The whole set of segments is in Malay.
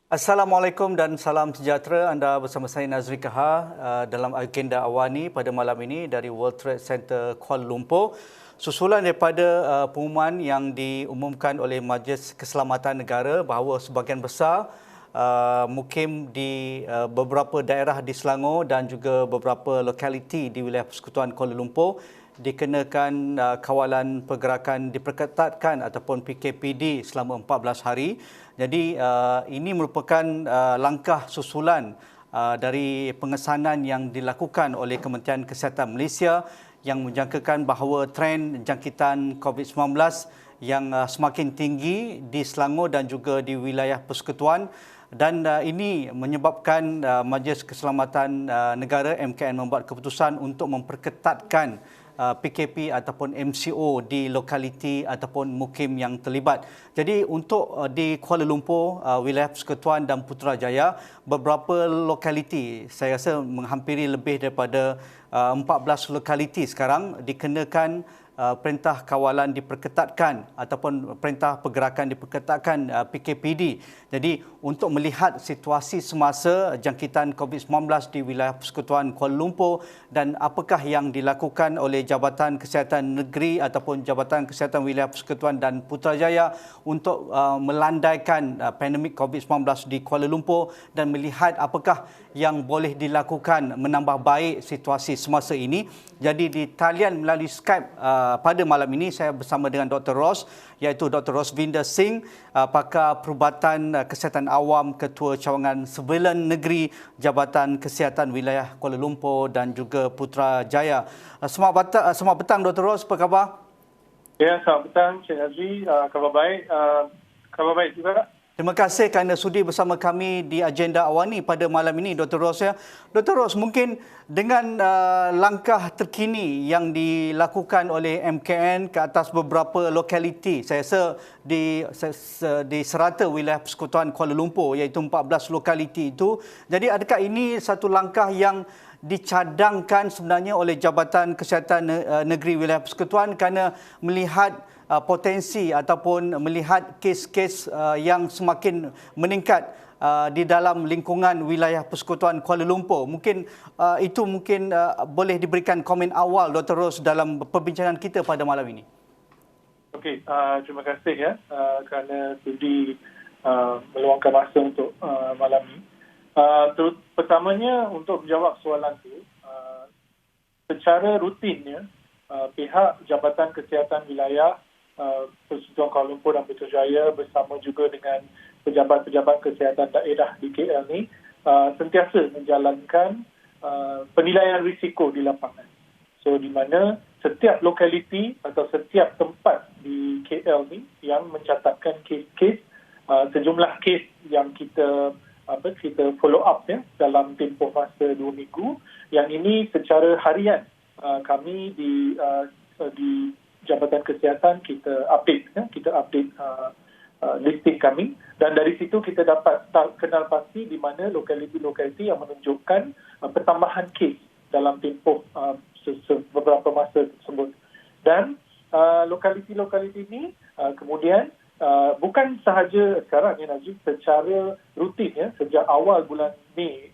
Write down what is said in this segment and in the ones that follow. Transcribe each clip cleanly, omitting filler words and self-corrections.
Assalamualaikum dan salam sejahtera. Anda bersama saya Nazri Kahar dalam agenda awani pada malam ini dari World Trade Center Kuala Lumpur. Susulan daripada pengumuman yang diumumkan oleh Majlis Keselamatan Negara bahawa sebahagian besar mukim di beberapa daerah di Selangor dan juga beberapa lokaliti di wilayah Persekutuan Kuala Lumpur dikenakan kawalan pergerakan diperketatkan ataupun PKPD selama 14 hari. Jadi ini merupakan langkah susulan dari pengesanan yang dilakukan oleh Kementerian Kesihatan Malaysia yang menjangkakan bahawa trend jangkitan COVID-19 yang semakin tinggi di Selangor dan juga di wilayah Persekutuan, dan ini menyebabkan Majlis Keselamatan Negara MKN membuat keputusan untuk memperketatkan PKP ataupun MCO di lokaliti ataupun mukim yang terlibat. Jadi untuk di Kuala Lumpur, wilayah Persekutuan dan Putrajaya, beberapa lokaliti, saya rasa menghampiri lebih daripada 14 lokaliti sekarang dikenakan perintah kawalan diperketatkan ataupun perintah pergerakan diperketatkan PKPD. Jadi untuk melihat situasi semasa jangkitan COVID-19 di wilayah Persekutuan Kuala Lumpur dan apakah yang dilakukan oleh Jabatan Kesihatan Negeri ataupun Jabatan Kesihatan Wilayah Persekutuan dan Putrajaya untuk melandaikan pandemik COVID-19 di Kuala Lumpur dan melihat apakah yang boleh dilakukan menambah baik situasi semasa ini. Jadi di talian melalui Skype pada malam ini saya bersama dengan Dr. Ros, iaitu Dr. Rosvinder Singh, pakar perubatan kesihatan awam, Ketua Cawangan Surveillance Negeri Jabatan Kesihatan Wilayah Kuala Lumpur dan juga Putrajaya. Selamat petang Dr. Ros, apa khabar? Ya, selamat petang Cik Nazri. Khabar baik. Khabar baik juga. Terima kasih kerana sudi bersama kami di agenda awani pada malam ini, Dr. Ros. Dr. Ros, mungkin dengan langkah terkini yang dilakukan oleh MKN ke atas beberapa lokaliti, saya rasa di serata wilayah Persekutuan Kuala Lumpur, iaitu 14 lokaliti itu. Jadi adakah ini satu langkah yang dicadangkan sebenarnya oleh Jabatan Kesihatan Negeri Wilayah Persekutuan kerana melihat potensi ataupun melihat kes-kes yang semakin meningkat di dalam lingkungan wilayah Persekutuan Kuala Lumpur? Mungkin itu boleh diberikan komen awal Dr. Ros dalam perbincangan kita pada malam ini. Okey, terima kasih ya kerana sudi meluangkan masa untuk malam ini. Pertamanya untuk menjawab soalan itu, secara rutinnya pihak Jabatan Kesihatan Wilayah Persekutuan Kuala Lumpur dan Putrajaya bersama juga dengan pejabat-pejabat kesihatan daerah di KL ni sentiasa menjalankan penilaian risiko di lapangan. So di mana setiap lokaliti atau setiap tempat di KL ni yang mencatatkan kes-kes, sejumlah kes yang kita follow up ya dalam tempoh masa 2 minggu. Yang ini secara harian kami di Jabatan Kesihatan kita update listing kami, dan dari situ kita dapat kenal pasti di mana lokaliti-lokaliti yang menunjukkan pertambahan kes dalam tempoh beberapa masa tersebut. Dan lokaliti-lokaliti ini kemudian bukan sahaja sekarang ya Najib, secara rutin ya sejak awal bulan Mei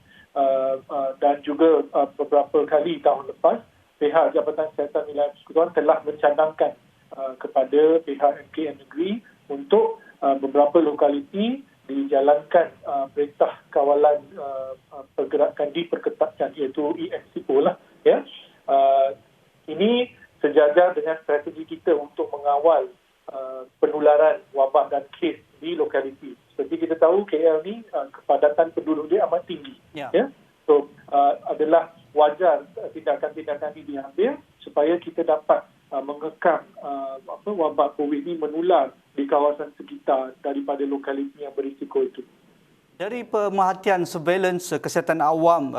dan juga beberapa kali tahun lepas, pihak Jabatan Kesihatan Wilayah Persekutuan telah mencadangkan kepada pihak MKN Negeri untuk beberapa lokaliti dijalankan perintah kawalan pergerakan diperketatkan, iaitu EMCO lah ya. Ini sejajar dengan strategi kita untuk mengawal penularan wabak dan kes di lokaliti. Seperti kita tahu, KL ni kepadatan penduduk dia amat tinggi ya. So adalah wajar tindakan-tindakan ini diambil supaya kita dapat mengekang wabak COVID ini menular di kawasan sekitar daripada lokaliti yang berisiko itu. Dari pemerhatian surveillance kesihatan awam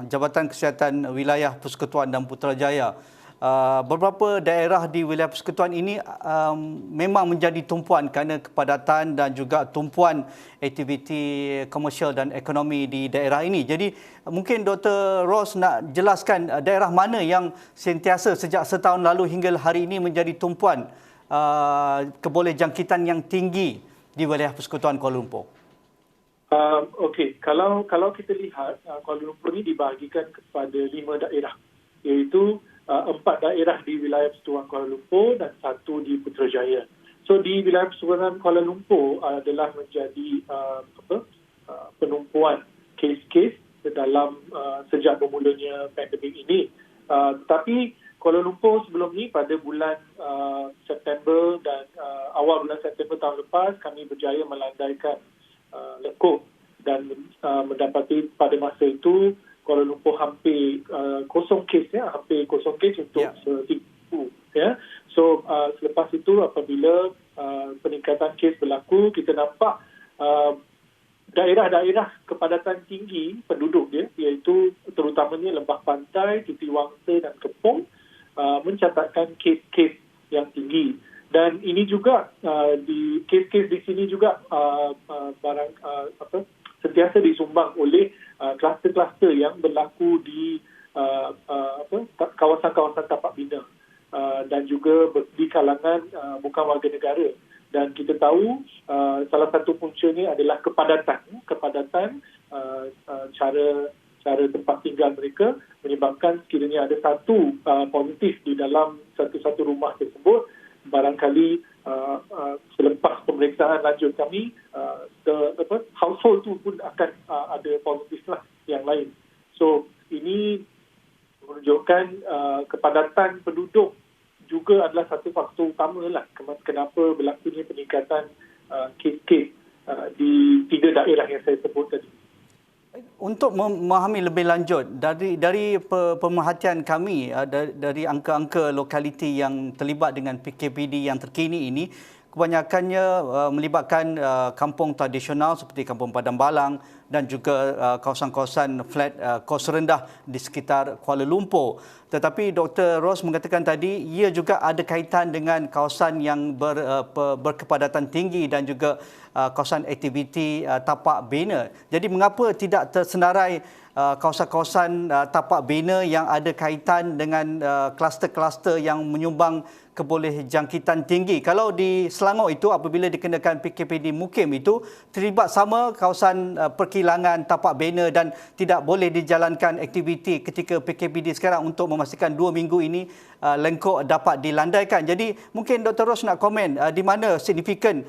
Jabatan Kesihatan Wilayah Persekutuan dan Putrajaya, beberapa daerah di wilayah Persekutuan ini memang menjadi tumpuan kerana kepadatan dan juga tumpuan aktiviti komersial dan ekonomi di daerah ini. Jadi mungkin Dr. Ros nak jelaskan daerah mana yang sentiasa sejak setahun lalu hingga hari ini menjadi tumpuan kebolehjangkitan yang tinggi di wilayah Persekutuan Kuala Lumpur. Okey, kalau kita lihat Kuala Lumpur ini dibahagikan kepada 5 daerah, iaitu 4 daerah di wilayah Persatuan Kuala Lumpur dan 1 di Putrajaya. So di wilayah Persatuan Kuala Lumpur adalah menjadi penumpuan kes-kes dalam sejak bermulanya pandemik ini. Tetapi Kuala Lumpur sebelum ni pada bulan September dan awal bulan September tahun lepas kami berjaya melandaikan lekuk dan mendapati pada masa itu Kuala Lumpur hampir kosong kes, hampir kosong kes untuk setiap ya. So selepas itu apabila peningkatan kes berlaku, kita nampak daerah-daerah kepadatan tinggi penduduk iaitu terutamanya Lembah Pantai, Titiwangsa dan Kepong mencatatkan kes-kes yang tinggi. Dan ini juga di kes-kes di sini juga sentiasa disumbang oleh kluster-kluster yang berlaku di kawasan-kawasan tapak bina dan juga di kalangan bukan warga negara. Dan kita tahu salah satu puncanya adalah kepadatan cara tempat tinggal mereka menyebabkan sekiranya ada satu positif di dalam satu rumah tersebut, barangkali selepas pemeriksaan lanjut kami household tu pun akan ada positif lah yang lain. So ini menunjukkan kepadatan penduduk juga adalah satu faktor utama lah kenapa berlakunya peningkatan kes-kes di 3 daerah yang saya sebut tadi. Untuk memahami lebih lanjut dari pemerhatian kami dari angka-angka lokaliti yang terlibat dengan PKPD yang terkini ini, kebanyakannya melibatkan kampung tradisional seperti Kampung Padang Balang dan juga kawasan-kawasan flat kos rendah di sekitar Kuala Lumpur. Tetapi Dr. Ros mengatakan tadi ia juga ada kaitan dengan kawasan yang berkepadatan tinggi dan juga kawasan aktiviti tapak bina. Jadi mengapa tidak tersenarai kawasan-kawasan tapak bina yang ada kaitan dengan kluster-kluster yang menyumbang keboleh jangkitan tinggi? Kalau di Selangor itu apabila dikenakan PKPD mukim itu terlibat sama kawasan perkilangan tapak bina dan tidak boleh dijalankan aktiviti ketika PKPD sekarang untuk memastikan 2 minggu ini lengkok dapat dilandaikan. Jadi mungkin Dr. Ros nak komen di mana signifikan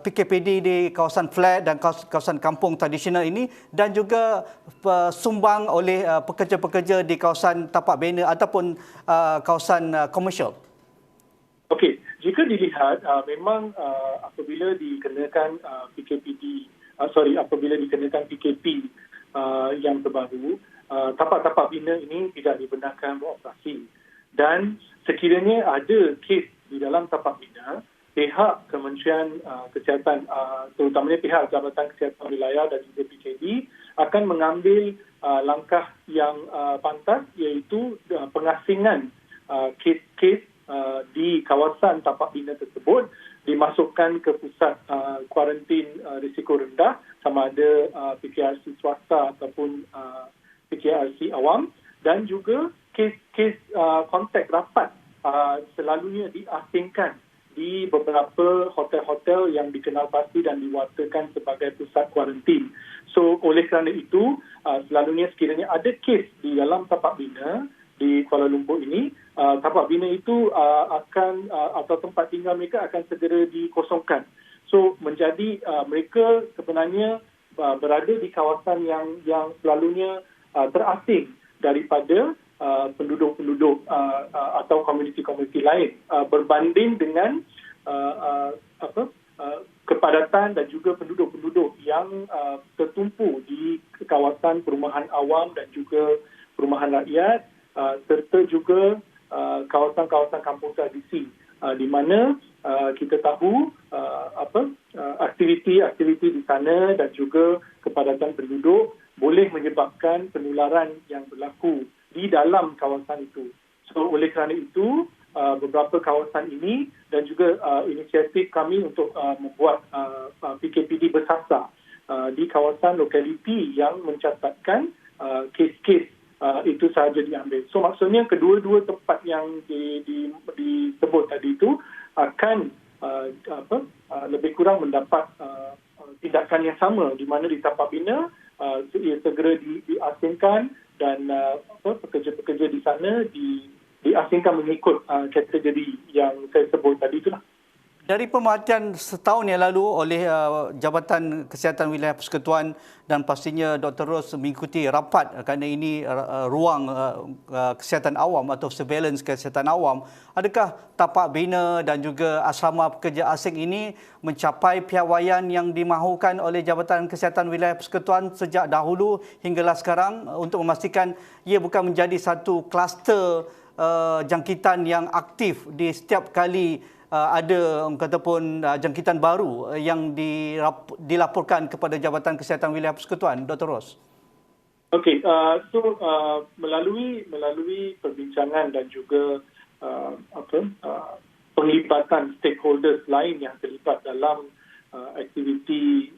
PKPD di kawasan flat dan kawasan kampung tradisional ini dan juga sumbang oleh pekerja-pekerja di kawasan tapak bina ataupun kawasan komersial. Okey, jika dilihat memang apabila dikenakan apabila dikenakan PKP yang terbaru, tapak-tapak bina ini tidak dibenarkan beroperasi. Dan sekiranya ada kes di dalam tapak bina, pihak Kementerian Kesihatan, terutamanya pihak Jabatan Kesihatan Wilayah dan juga PKD akan mengambil langkah yang pantas, iaitu pengasingan kes-kes di kawasan tapak bina tersebut dimasukkan ke pusat kuarantin risiko rendah, sama ada PKRC swasta ataupun PKRC awam, dan juga kes-kes kontak rapat selalunya diasingkan di beberapa hotel-hotel yang dikenal pasti dan diwartakan sebagai pusat kuarantin. So oleh kerana itu selalunya sekiranya ada kes di dalam tapak bina di Kuala Lumpur ini, tapak bina itu akan atau tempat tinggal mereka akan segera dikosongkan. So menjadi mereka sebenarnya berada di kawasan yang selalunya terasing daripada penduduk-penduduk atau komuniti-komuniti lain berbanding dengan kepadatan dan juga penduduk-penduduk yang tertumpu di kawasan perumahan awam dan juga perumahan rakyat, serta juga kawasan-kawasan kampung tradisi di mana kita tahu aktiviti-aktiviti di sana dan juga kepadatan penduduk boleh menyebabkan penularan yang berlaku di dalam kawasan itu. So oleh kerana itu beberapa kawasan ini dan juga inisiatif kami untuk membuat PKPD bersasar di kawasan lokaliti yang mencatatkan kes-kes itu sahaja diambil. So maksudnya kedua-dua tempat yang disebut tadi itu akan lebih kurang mendapat tindakan tindakan yang sama di mana di tapak bina ia segera diasingkan dan pekerja-pekerja di sana diasingkan mengikut kategori yang saya sebut tadi itulah. Dari pemerhatian setahun yang lalu oleh Jabatan Kesihatan Wilayah Persekutuan dan pastinya Dr. Ros mengikuti rapat kerana ini ruang kesihatan awam atau surveillance kesihatan awam, adakah tapak bina dan juga asrama pekerja asing ini mencapai piawaian yang dimahukan oleh Jabatan Kesihatan Wilayah Persekutuan sejak dahulu hinggalah sekarang untuk memastikan ia bukan menjadi satu kluster jangkitan yang aktif di setiap kali ada kata pun jangkitan baru yang dilaporkan kepada Jabatan Kesihatan Wilayah Persekutuan, Dr. Ros? Okey, melalui perbincangan dan juga penglibatan stakeholders lain yang terlibat dalam aktiviti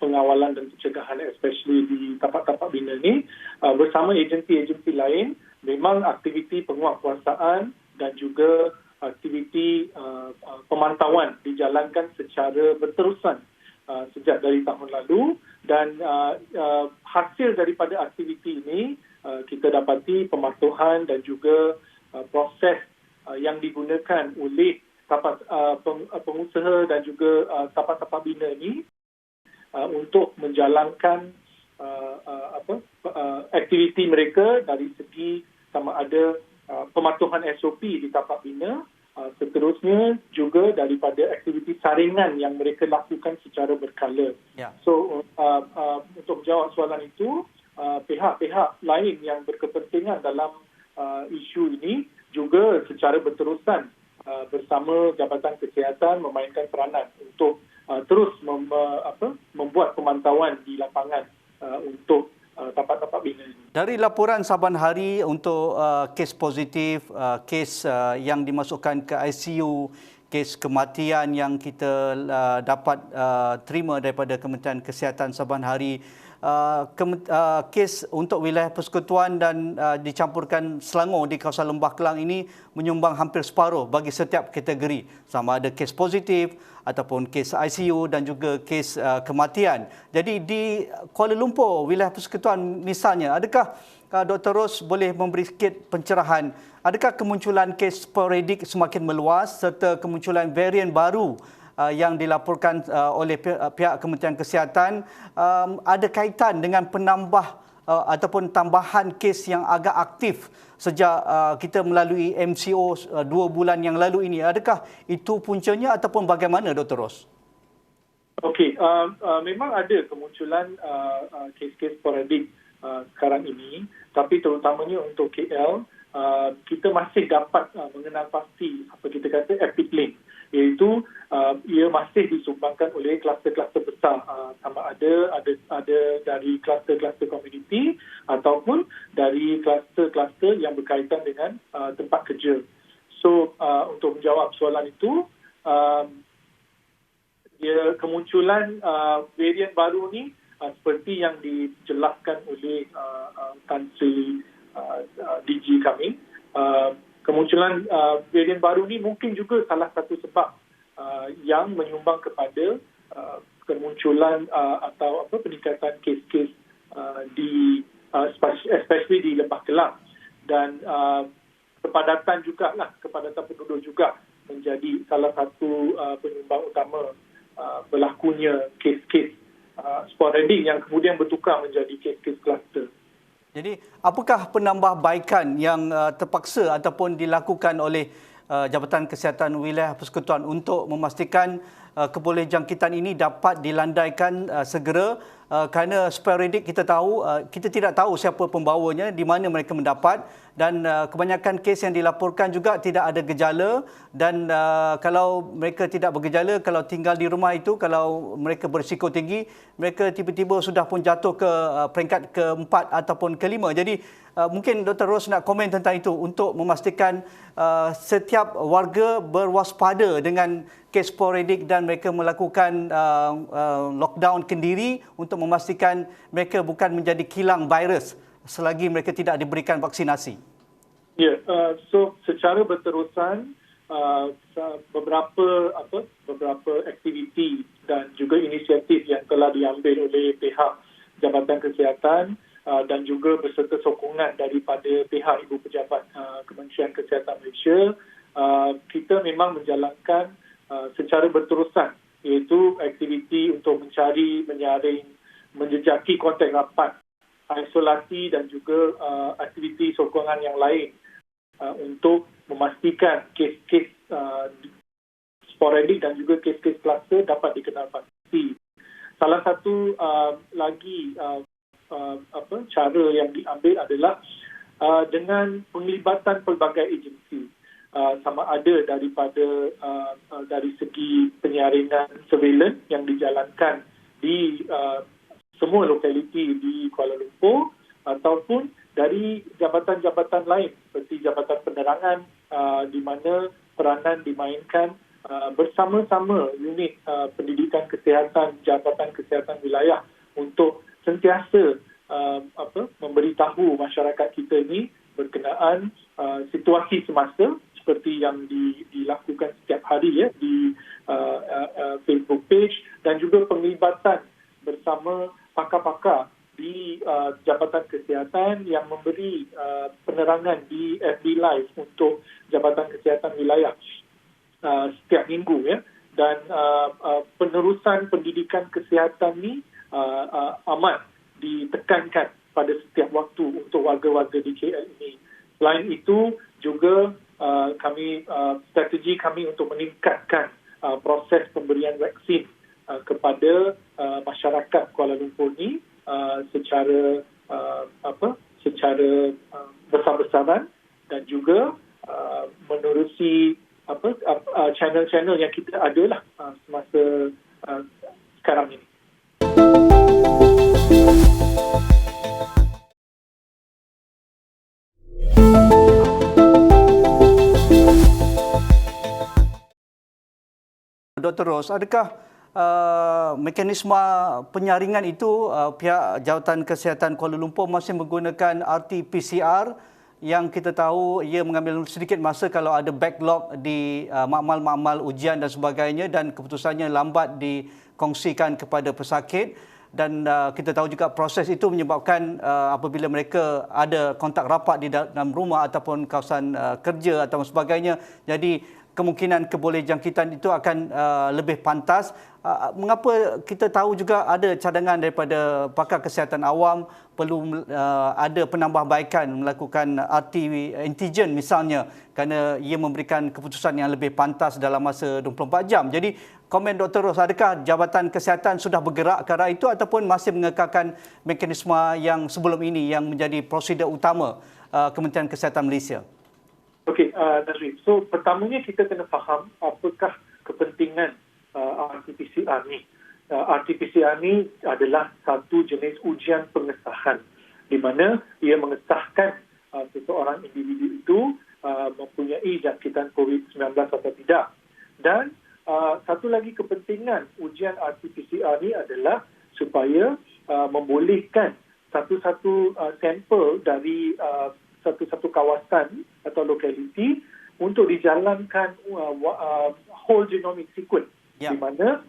pengawalan dan pencegahan, especially di tapak-tapak bina ini, bersama agensi-agensi lain, memang aktiviti penguatkuasaan dan juga aktiviti pemantauan dijalankan secara berterusan sejak dari tahun lalu, dan hasil daripada aktiviti ini kita dapati pematuhan dan juga proses yang digunakan oleh pengusaha dan juga tapak-tapak bina ini untuk menjalankan aktiviti mereka dari segi sama ada pematuhan SOP di tapak bina, seterusnya juga daripada aktiviti saringan yang mereka lakukan secara berkala. Ya. So untuk menjawab soalan itu, pihak-pihak lain yang berkepentingan dalam isu ini juga secara berterusan bersama Jabatan Kesihatan memainkan peranan untuk terus membuat pemantauan di lapangan untuk tapak-tapak bina ini. Dari laporan saban hari untuk kes positif, kes yang dimasukkan ke ICU, kes kematian yang kita dapat terima daripada Kementerian Kesihatan saban hari, kes untuk wilayah persekutuan dan dicampurkan Selangor di kawasan Lembah Kelang ini menyumbang hampir separuh bagi setiap kategori, sama ada kes positif ataupun kes ICU dan juga kes kematian. Jadi di Kuala Lumpur, wilayah persekutuan misalnya, adakah Dr. Ros boleh memberi sikit pencerahan, adakah kemunculan kes sporadik semakin meluas serta kemunculan varian baru yang dilaporkan oleh pihak Kementerian Kesihatan ada kaitan dengan penambah ataupun tambahan kes yang agak aktif sejak kita melalui MCO 2 bulan yang lalu ini? Adakah itu puncanya ataupun bagaimana, Dr. Ros? Okey, memang ada kemunculan kes-kes sporadik sekarang ini, tapi terutamanya untuk KL, kita masih dapat mengenal pasti apa kita kata epic link, iaitu ia masih disumbangkan oleh kluster-kluster besar, sama ada dari kluster-kluster komuniti ataupun dari kluster-kluster yang berkaitan dengan tempat kerja. So untuk menjawab soalan itu, kemunculan varian baru ni seperti yang dijelaskan oleh Tan Sri DG kami, kemunculan varian baru ni mungkin juga salah satu sebab yang menyumbang kepada kemunculan atau peningkatan kes-kes especially di Lembah Kelang, dan kepadatan penduduk juga menjadi salah satu penyumbang utama berlakunya kes-kes sporadik yang kemudian bertukar menjadi kes-kes kluster. Jadi, apakah penambahbaikan yang terpaksa ataupun dilakukan oleh Jabatan Kesihatan Wilayah Persekutuan untuk memastikan kebolehjangkitan ini dapat dilandaikan segera? Kerana sporadik kita tidak tahu siapa pembawanya, di mana mereka mendapat, dan kebanyakan kes yang dilaporkan juga tidak ada gejala, dan kalau mereka tidak bergejala, kalau tinggal di rumah itu, kalau mereka berisiko tinggi, mereka tiba-tiba sudah pun jatuh ke peringkat keempat ataupun kelima. Jadi mungkin Dr. Ros nak komen tentang itu untuk memastikan setiap warga berwaspada dengan kes sporadik dan mereka melakukan lockdown kendiri untuk memastikan mereka bukan menjadi kilang virus selagi mereka tidak diberikan vaksinasi. Ya, so secara berterusan beberapa aktiviti dan juga inisiatif yang telah diambil oleh pihak Jabatan Kesihatan dan juga berserta sokongan daripada pihak Ibu Pejabat Kementerian Kesihatan Malaysia, kita memang menjalankan secara berterusan, iaitu aktiviti untuk mencari, menyaring, menjejaki kontak rapat, isolasi dan juga aktiviti sokongan yang lain untuk memastikan kes-kes sporadik dan juga kes-kes kluster dapat dikenal pasti. Salah satu lagi cara yang diambil adalah dengan penglibatan pelbagai agensi, sama ada dari segi penyaringan surveillance yang dijalankan di semua lokaliti di Kuala Lumpur, ataupun dari jabatan-jabatan lain seperti Jabatan Penerangan, di mana peranan dimainkan bersama-sama unit pendidikan kesihatan, Jabatan Kesihatan Wilayah untuk sentiasa memberitahu masyarakat kita ini berkenaan situasi semasa seperti yang dilakukan setiap hari di Facebook page, dan juga penglibatan bersama pakar-pakar di Jabatan Kesihatan yang memberi penerangan di FB Live untuk Jabatan Kesihatan Wilayah setiap minggu, dan penerusan pendidikan kesihatan ni amat ditekankan pada setiap waktu untuk warga-warga di KL ini. Selain itu juga strategi kami untuk meningkatkan proses pemberian vaksin kepada masyarakat Kuala Lumpur ni secara besar-besaran, dan juga menerusi channel-channel yang kita ada lah semasa sekarang ini. Dr. Ros, adakah mekanisme penyaringan itu pihak Jabatan Kesihatan Kuala Lumpur masih menggunakan RT-PCR yang kita tahu ia mengambil sedikit masa kalau ada backlog di makmal-makmal ujian dan sebagainya, dan keputusannya lambat dikongsikan kepada pesakit, dan kita tahu juga proses itu menyebabkan apabila mereka ada kontak rapat di dalam rumah ataupun kawasan kerja atau sebagainya, jadi kemungkinan kebolehjangkitan itu akan lebih pantas. Mengapa kita tahu juga ada cadangan daripada pakar kesihatan awam perlu ada penambahbaikan melakukan RT antigen misalnya, kerana ia memberikan keputusan yang lebih pantas dalam masa 24 jam. Jadi komen Dr. Ros, adakah Jabatan Kesihatan sudah bergerak ke arah itu ataupun masih mengekalkan mekanisme yang sebelum ini yang menjadi prosedur utama Kementerian Kesihatan Malaysia? Okey, Nazri. So, pertamanya kita kena faham apakah kepentingan RT-PCR ni. RT-PCR ni adalah satu jenis ujian pengesahan di mana ia mengesahkan seseorang individu itu mempunyai jangkitan COVID-19 atau tidak. Dan satu lagi kepentingan ujian RT-PCR ni adalah supaya membolehkan satu-satu sampel dari satu-satu kawasan atau lokaliti untuk dijalankan whole genomic sequence, di mana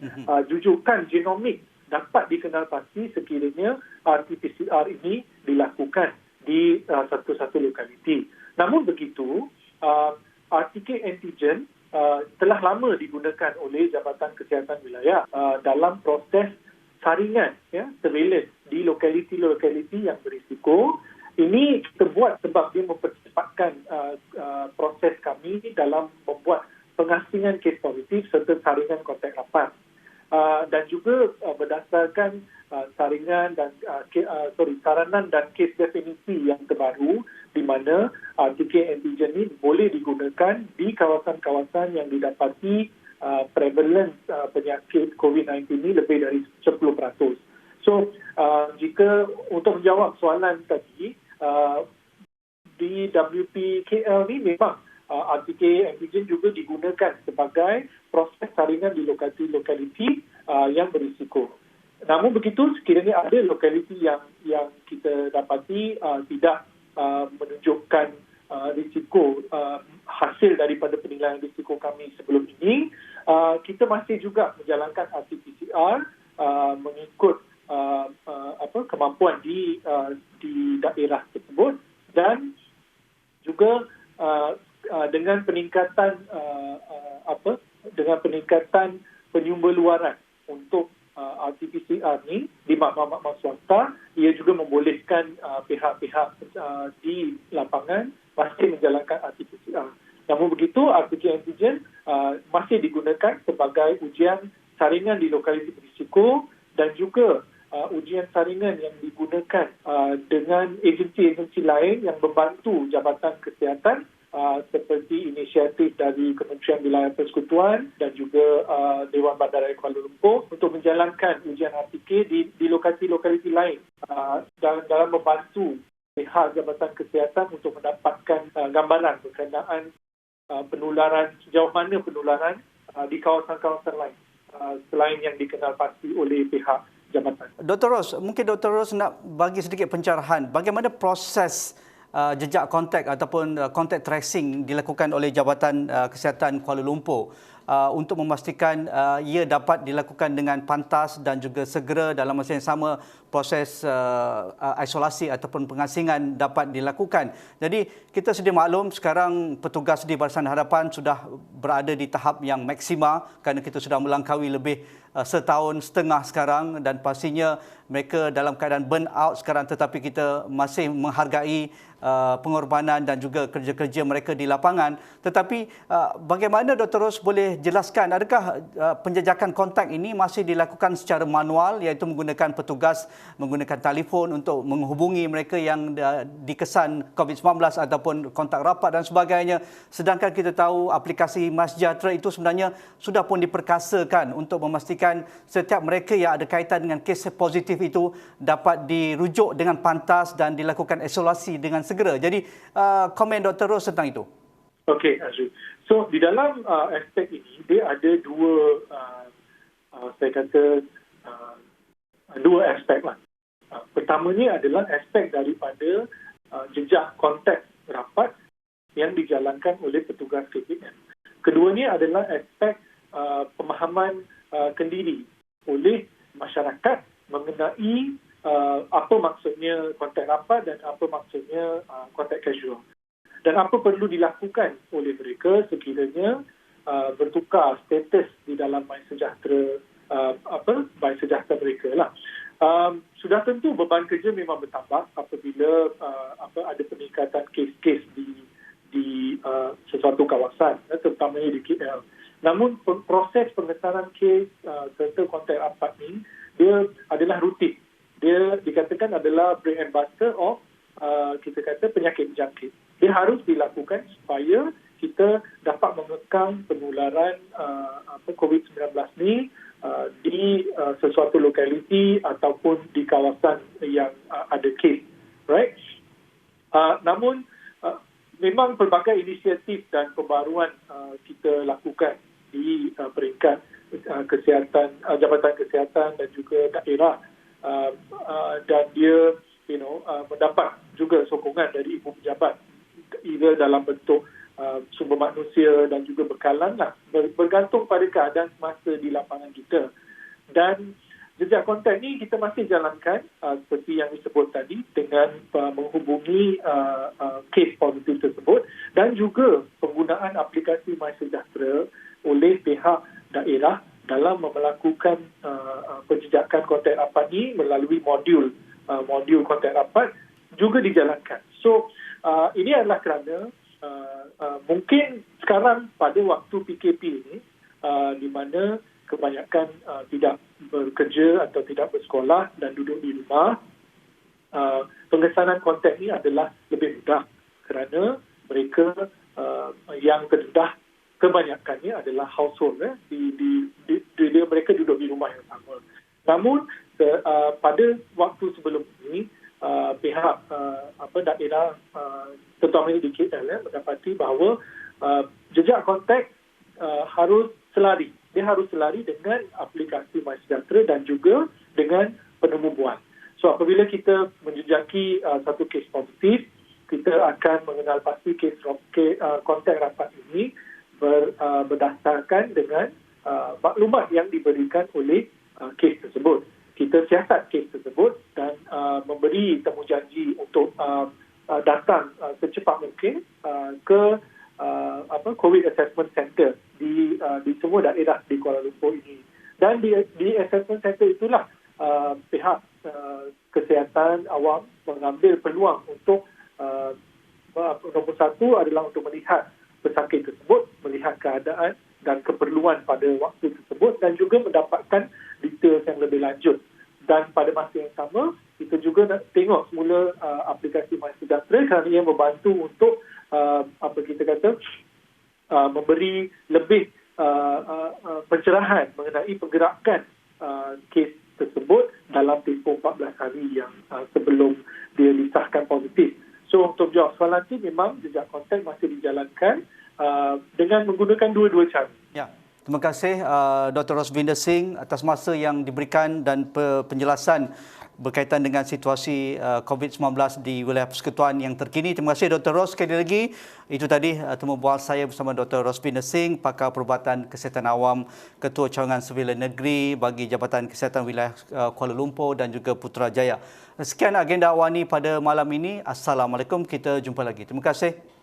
jujukan genomik dapat dikenal pasti sekiranya RT-PCR ini dilakukan di satu-satu lokaliti. Namun begitu, RTK antigen telah lama digunakan oleh Jabatan Kesihatan Wilayah dalam proses saringan, surveillance di lokaliti-lokaliti yang berisiko. Ini kita buat sebab dia mempercepatkan proses kami dalam membuat pengasingan kes positif serta saringan kontak rapat. Dan juga berdasarkan saranan dan kes definisi yang terbaru, di mana RTK antigen ini boleh digunakan di kawasan-kawasan yang didapati prevalence penyakit COVID-19 ini lebih dari 10%. So, jika untuk menjawab soalan tadi, di WPKL ni memang RTK antigen juga digunakan sebagai proses saringan di lokaliti yang berisiko. Namun begitu, sekiranya ada lokaliti yang kita dapati tidak menunjukkan risiko hasil daripada penilaian risiko kami sebelum ini, kita masih juga menjalankan RT-PCR mengikut kemampuan di daerah tersebut, dan juga dengan peningkatan penyumber luaran untuk RT-PCR ni di makmal-makmal swasta, ia juga membolehkan pihak-pihak di lapangan masih menjalankan RT-PCR. Namun begitu, RT-antigen masih digunakan sebagai ujian saringan di lokaliti berisiko, dan juga ujian saringan yang digunakan dengan agensi-agensi lain yang membantu Jabatan Kesihatan, seperti inisiatif dari Kementerian Wilayah Persekutuan dan juga Dewan Bandaraya Kuala Lumpur untuk menjalankan ujian RTK di lokasi-lokaliti lain dalam membantu pihak Jabatan Kesihatan untuk mendapatkan gambaran berkenaan penularan, sejauh mana penularan di kawasan-kawasan lain selain yang dikenal pasti oleh pihak jabatan. Dr. Ros, mungkin Dr. Ros nak bagi sedikit pencerahan bagaimana proses jejak kontak ataupun kontak tracing dilakukan oleh Jabatan Kesihatan Kuala Lumpur untuk memastikan ia dapat dilakukan dengan pantas dan juga segera, dalam masa yang sama proses isolasi ataupun pengasingan dapat dilakukan. Jadi kita sedia maklum sekarang petugas di Barisan Hadapan sudah berada di tahap yang maksima kerana kita sudah melangkaui lebih setahun setengah sekarang, dan pastinya mereka dalam keadaan burn out sekarang, tetapi kita masih menghargai pengorbanan dan juga kerja-kerja mereka di lapangan. Tetapi bagaimana Dr. Ros boleh jelaskan, adakah penjajakan kontak ini masih dilakukan secara manual, iaitu menggunakan petugas menggunakan telefon untuk menghubungi mereka yang dikesan COVID-19 ataupun kontak rapat dan sebagainya, sedangkan kita tahu aplikasi MySejahtera itu sebenarnya sudah pun diperkasakan untuk memastikan setiap mereka yang ada kaitan dengan kes positif itu dapat dirujuk dengan pantas dan dilakukan isolasi dengan segera. Jadi komen Dr. Ros tentang itu. Okey, Azri. So di dalam aspek ini dia ada dua aspek lah. Pertamanya adalah aspek daripada jejak kontak rapat yang dijalankan oleh petugas KPM. Keduanya adalah aspek pemahaman kendiri oleh masyarakat mengenai apa maksudnya kontak rapat dan apa maksudnya kontak casual. Dan apa perlu dilakukan oleh mereka sekiranya bertukar status di dalam MySejahtera MySejahtera mereka lah. Sudah tentu beban kerja memang bertambah apabila ada peningkatan kes-kes di sesuatu kawasan, terutamanya di KL. Namun proses pengesaran kes serta kontak rapat ni dia adalah rutin. Dia dikatakan adalah bread and butter of kita kata penyakit berjangkit. Dia harus dilakukan supaya kita dapat mengekang penularan COVID-19 ni di sesuatu lokaliti ataupun di kawasan yang ada kes, right? Namun memang pelbagai inisiatif dan pembaruan kita lakukan di peringkat kesihatan, Jabatan Kesihatan dan juga daerah, dan dia mendapat juga sokongan dari ibu pejabat, either dalam bentuk sumber manusia dan juga bekalan lah, bergantung pada keadaan semasa di lapangan kita. Dan jejak kontak ni kita masih jalankan seperti yang disebut tadi dengan menghubungi kes positif tersebut, dan juga penggunaan aplikasi MySejahtera oleh pihak daerah dalam melakukan penjejakan kontak rapat ni melalui modul kontak rapat juga dijalankan. So ini adalah kerana mungkin sekarang pada waktu PKP ini di mana kebanyakan tidak bekerja atau tidak bersekolah dan duduk di rumah, pengesanan kontak ini adalah lebih mudah kerana mereka yang terdedah kebanyakannya adalah household, mereka duduk di rumah yang sama. Namun pada waktu sebelum ini pihak daerah terutamanya di KL mendapati bahawa jejak kontak harus selari. Dia harus selari dengan aplikasi MySejahtera dan juga dengan penemu bual. So apabila kita menjejaki satu kes positif, kita akan mengenal pasti kontak rapat ini berdasarkan dengan maklumat yang diberikan oleh kes tersebut. Kita siasat kes tersebut dan memberi temujanji untuk datang secepat mungkin ke COVID Assessment Center di semua daerah di Kuala Lumpur ini. Dan di Assessment Center itulah pihak kesihatan awam mengambil peluang untuk nombor satu adalah untuk melihat pesakit tersebut, melihat keadaan dan keperluan pada waktu tersebut dan juga mendapatkan details yang lebih lanjut. Dan pada masa yang sama, kita juga nak tengok semula aplikasi MySejahtera kerana ia membantu untuk memberi lebih pencerahan mengenai pergerakan kes tersebut dalam tempoh 14 hari yang sebelum dia disahkan positif. So untuk jawab soalan itu memang jejak kontak masih dijalankan dengan menggunakan dua-dua cara. Ya. Terima kasih Dr. Rosvinder Singh atas masa yang diberikan dan penjelasan berkaitan dengan situasi COVID-19 di wilayah persekutuan yang terkini. Terima kasih Dr. Ros sekali lagi. Itu tadi temu bual saya bersama Dr. Rosvinder Singh, pakar perubatan kesihatan awam, Ketua Cawangan Sembilan Negeri bagi Jabatan Kesihatan Wilayah Kuala Lumpur dan juga Putrajaya. Sekian agenda awani pada malam ini. Assalamualaikum. Kita jumpa lagi. Terima kasih.